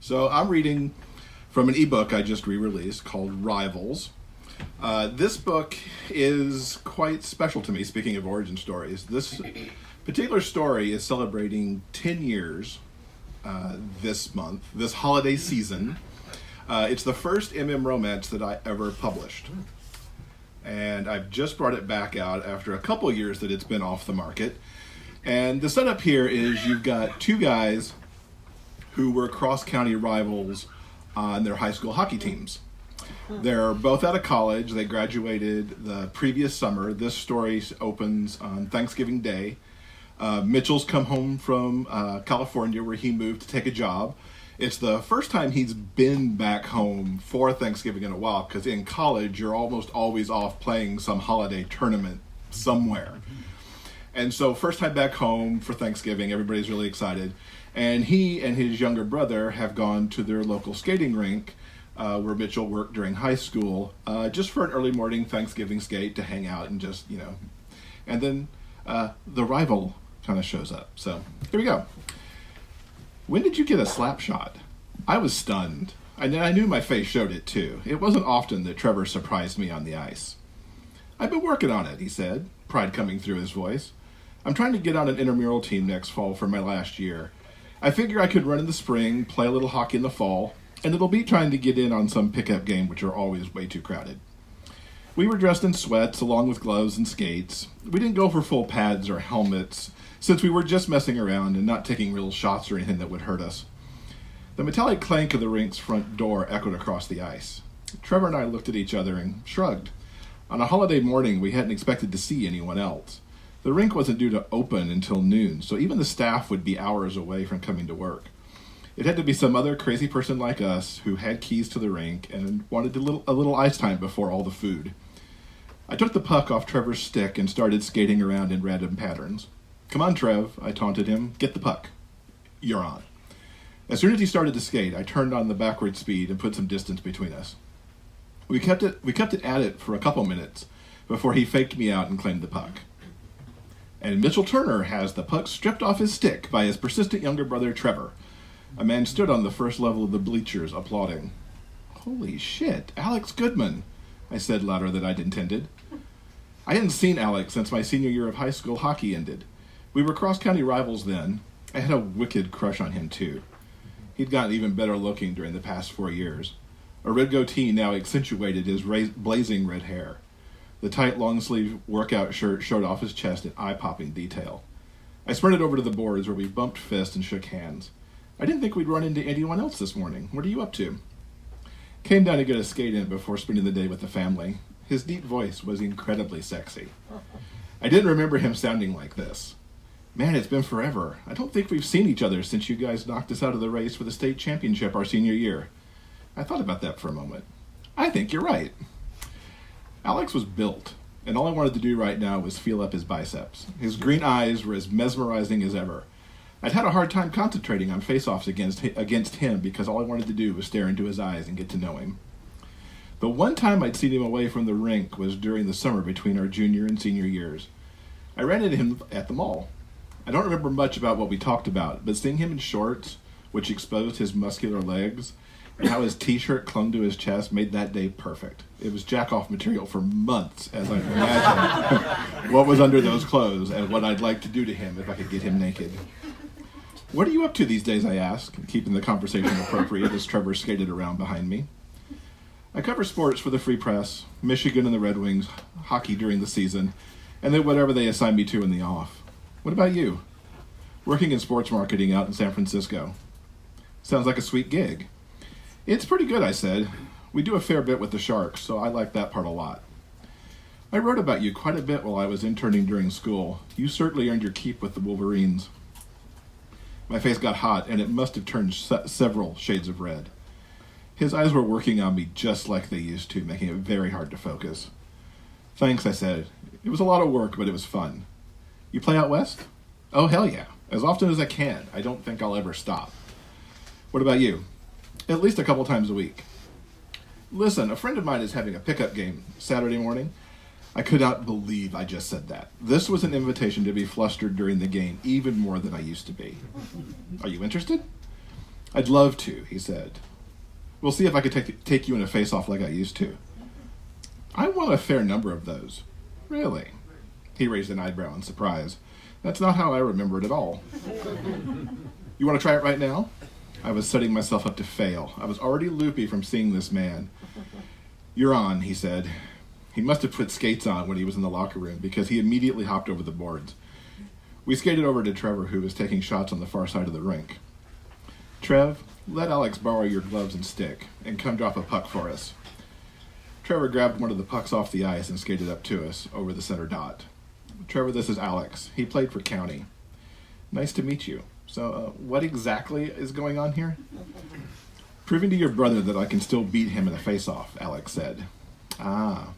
So I'm reading from an ebook I just re-released called Rivals. This book is quite special to me, speaking of origin stories. This particular story is celebrating 10 years this month, this holiday season. It's the first romance that I ever published. And I've just brought it back out after a couple years that it's been off the market. And the setup here is you've got two guys who were cross-county rivals on their high school hockey teams. They're both out of college. They graduated the previous summer. This story opens on Thanksgiving Day. Mitchell's come home from California where he moved to take a job. It's the first time he's been back home for Thanksgiving in a while, because in college you're almost always off playing some holiday tournament somewhere. And so first time back home for Thanksgiving, everybody's really excited. And he and his younger brother have gone to their local skating rink where Mitchell worked during high school, just for an early morning Thanksgiving skate to hang out and just, and then the rival kind of shows up. So here we go. When did you get a slap shot? I was stunned. I knew my face showed it too. It wasn't often that Trevor surprised me on the ice. I've been working on it, he said, pride coming through his voice. I'm trying to get on an intramural team next fall for my last year. I figure I could run in the spring, play a little hockey in the fall, and it'll be trying to get in on some pickup game, which are always way too crowded. We were dressed in sweats along with gloves and skates. We didn't go for full pads or helmets, since we were just messing around and not taking real shots or anything that would hurt us. The metallic clank of the rink's front door echoed across the ice. Trevor and I looked at each other and shrugged. On a holiday morning, we hadn't expected to see anyone else. The rink wasn't due to open until noon, so even the staff would be hours away from coming to work. It had to be some other crazy person like us who had keys to the rink and wanted a little ice time before all the food. I took the puck off Trevor's stick and started skating around in random patterns. Come on, Trev, I taunted him. Get the puck. You're on. As soon as he started to skate, I turned on the backward speed and put some distance between us. We kept it at it for a couple minutes before he faked me out and claimed the puck. And Mitchell Turner has the puck stripped off his stick by his persistent younger brother, Trevor. A man stood on the first level of the bleachers, applauding. Holy shit, Alex Goodman, I said louder than I'd intended. I hadn't seen Alex since my senior year of high school hockey ended. We were cross-county rivals then. I had a wicked crush on him, too. He'd gotten even better looking during the past 4 years. A red goatee now accentuated his blazing red hair. The tight long-sleeve workout shirt showed off his chest in eye-popping detail. I sprinted over to the boards where we bumped fists and shook hands. I didn't think we'd run into anyone else this morning. What are you up to? Came down to get a skate in before spending the day with the family. His deep voice was incredibly sexy. I didn't remember him sounding like this. Man, it's been forever. I don't think we've seen each other since you guys knocked us out of the race for the state championship our senior year. I thought about that for a moment. I think you're right. Alex was built, and all I wanted to do right now was feel up his biceps. His green eyes were as mesmerizing as ever. I'd had a hard time concentrating on face-offs against him because all I wanted to do was stare into his eyes and get to know him. The one time I'd seen him away from the rink was during the summer between our junior and senior years. I ran into him at the mall. I don't remember much about what we talked about, but seeing him in shorts, which exposed his muscular legs, and how his t-shirt clung to his chest made that day perfect. It was jack-off material for months as I imagined what was under those clothes and what I'd like to do to him if I could get him naked. What are you up to these days, I asked, keeping the conversation appropriate as Trevor skated around behind me. I cover sports for the Free Press, Michigan and the Red Wings, hockey during the season, and then whatever they assign me to in the off. What about you? Working in sports marketing out in San Francisco. Sounds like a sweet gig. It's pretty good, I said. We do a fair bit with the Sharks, so I like that part a lot. I wrote about you quite a bit while I was interning during school. You certainly earned your keep with the Wolverines. My face got hot, and it must have turned several shades of red. His eyes were working on me just like they used to, making it very hard to focus. Thanks, I said. It was a lot of work, but it was fun. You play out west? Oh, hell yeah. As often as I can. I don't think I'll ever stop. What about you? At least a couple times a week. Listen, a friend of mine is having a pickup game Saturday morning. I could not believe I just said that. This was an invitation to be flustered during the game, even more than I used to be. Are you interested? I'd love to, he said. We'll see if I could take you in a face-off like I used to. I won a fair number of those. Really? He raised an eyebrow in surprise. That's not how I remember it at all. You want to try it right now? I was setting myself up to fail. I was already loopy from seeing this man. You're on, he said. He must have put skates on when he was in the locker room because he immediately hopped over the boards. We skated over to Trevor, who was taking shots on the far side of the rink. Trev, let Alex borrow your gloves and stick, and come drop a puck for us. Trevor grabbed one of the pucks off the ice and skated up to us, over the center dot. Trevor, this is Alex. He played for County. Nice to meet you. So, what exactly is going on here? Proving to your brother that I can still beat him in a face-off, Alex said. Ah.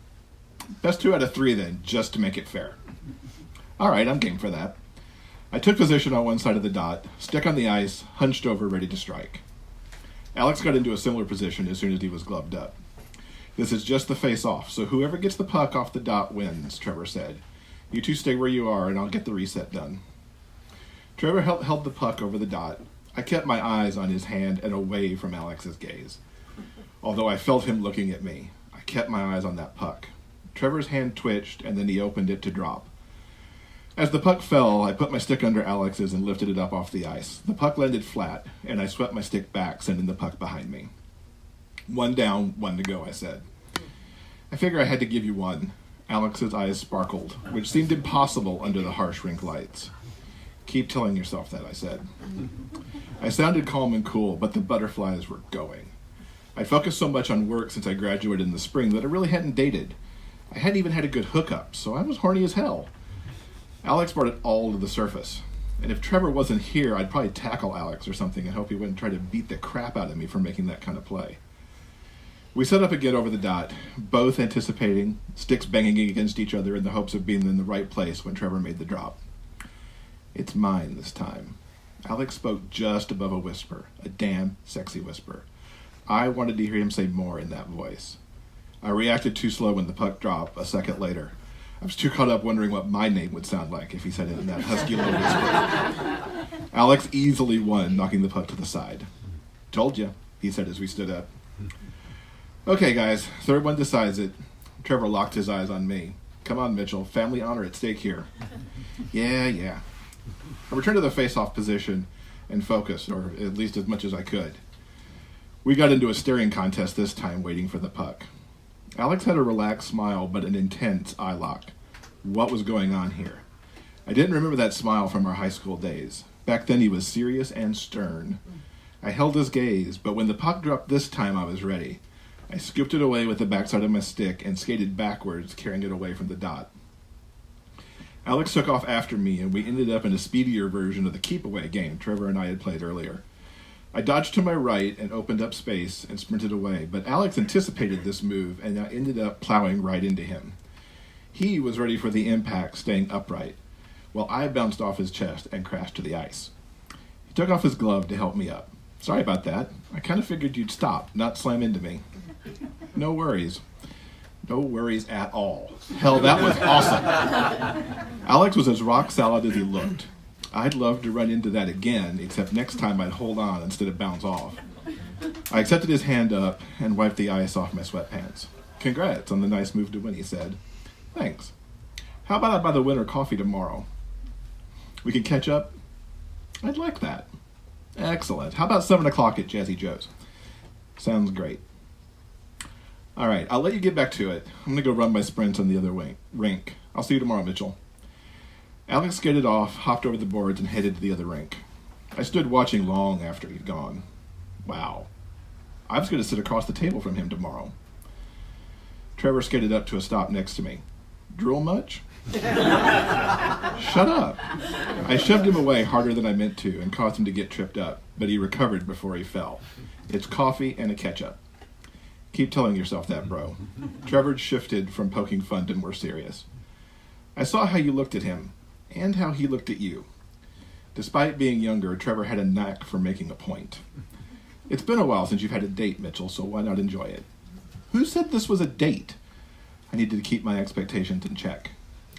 Best 2 out of 3 then, just to make it fair. All right, I'm game for that. I took position on one side of the dot, stick on the ice, hunched over, ready to strike. Alex got into a similar position as soon as he was gloved up. This is just the face-off, so whoever gets the puck off the dot wins, Trevor said. You two stay where you are, and I'll get the reset done. Trevor held the puck over the dot. I kept my eyes on his hand and away from Alex's gaze. Although I felt him looking at me, I kept my eyes on that puck. Trevor's hand twitched, and then he opened it to drop. As the puck fell, I put my stick under Alex's and lifted it up off the ice. The puck landed flat, and I swept my stick back, sending the puck behind me. 1 down, 1 to go, I said. I figure I had to give you one. Alex's eyes sparkled, which seemed impossible under the harsh rink lights. Keep telling yourself that, I said. I sounded calm and cool, but the butterflies were going. I'd focused so much on work since I graduated in the spring that I really hadn't dated. I hadn't even had a good hookup, so I was horny as hell. Alex brought it all to the surface. And if Trevor wasn't here, I'd probably tackle Alex or something and hope he wouldn't try to beat the crap out of me for making that kind of play. We set up again over the dot, both anticipating, sticks banging against each other in the hopes of being in the right place when Trevor made the drop. It's mine this time. Alex spoke just above a whisper, a damn sexy whisper. I wanted to hear him say more in that voice. I reacted too slow when the puck dropped a second later. I was too caught up wondering what my name would sound like if he said it in that husky low whisper. Alex easily won, knocking the puck to the side. Told you, he said as we stood up. Okay, guys, third one decides it. Trevor locked his eyes on me. Come on, Mitchell, family honor at stake here. Yeah. I returned to the face-off position and focused, or at least as much as I could. We got into a staring contest this time, waiting for the puck. Alex had a relaxed smile, but an intense eye lock. What was going on here? I didn't remember that smile from our high school days. Back then he was serious and stern. I held his gaze, but when the puck dropped this time, I was ready. I scooped it away with the backside of my stick and skated backwards, carrying it away from the dot. Alex took off after me, and we ended up in a speedier version of the keep-away game Trevor and I had played earlier. I dodged to my right and opened up space and sprinted away, but Alex anticipated this move, and I ended up plowing right into him. He was ready for the impact, staying upright, while I bounced off his chest and crashed to the ice. He took off his glove to help me up. Sorry about that. I kind of figured you'd stop, not slam into me. No worries. No worries at all. Hell, that was awesome. Alex was as rock solid as he looked. I'd love to run into that again, except next time I'd hold on instead of bounce off. I accepted his hand up and wiped the ice off my sweatpants. Congrats on the nice move to win, he said. Thanks. How about I buy the winner coffee tomorrow? We can catch up? I'd like that. Excellent. How about 7 o'clock at Jazzy Joe's? Sounds great. All right, I'll let you get back to it. I'm going to go run my sprints on the other rink. I'll see you tomorrow, Mitchell. Alex skated off, hopped over the boards, and headed to the other rink. I stood watching long after he'd gone. Wow. I was going to sit across the table from him tomorrow. Trevor skated up to a stop next to me. Drool much? Shut up. I shoved him away harder than I meant to and caused him to get tripped up, but he recovered before he fell. It's coffee and a ketchup. Keep telling yourself that, bro. Trevor shifted from poking fun to more serious. I saw how you looked at him, and how he looked at you. Despite being younger, Trevor had a knack for making a point. It's been a while since you've had a date, Mitchell, so why not enjoy it? Who said this was a date? I needed to keep my expectations in check.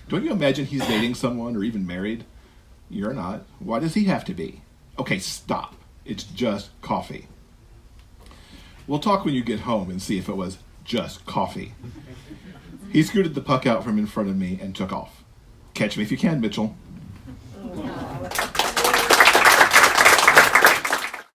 Don't you imagine he's dating someone or even married? You're not. Why does he have to be? Okay, stop. It's just coffee. We'll talk when you get home and see if it was just coffee. He scooted the puck out from in front of me and took off. Catch me if you can, Mitchell.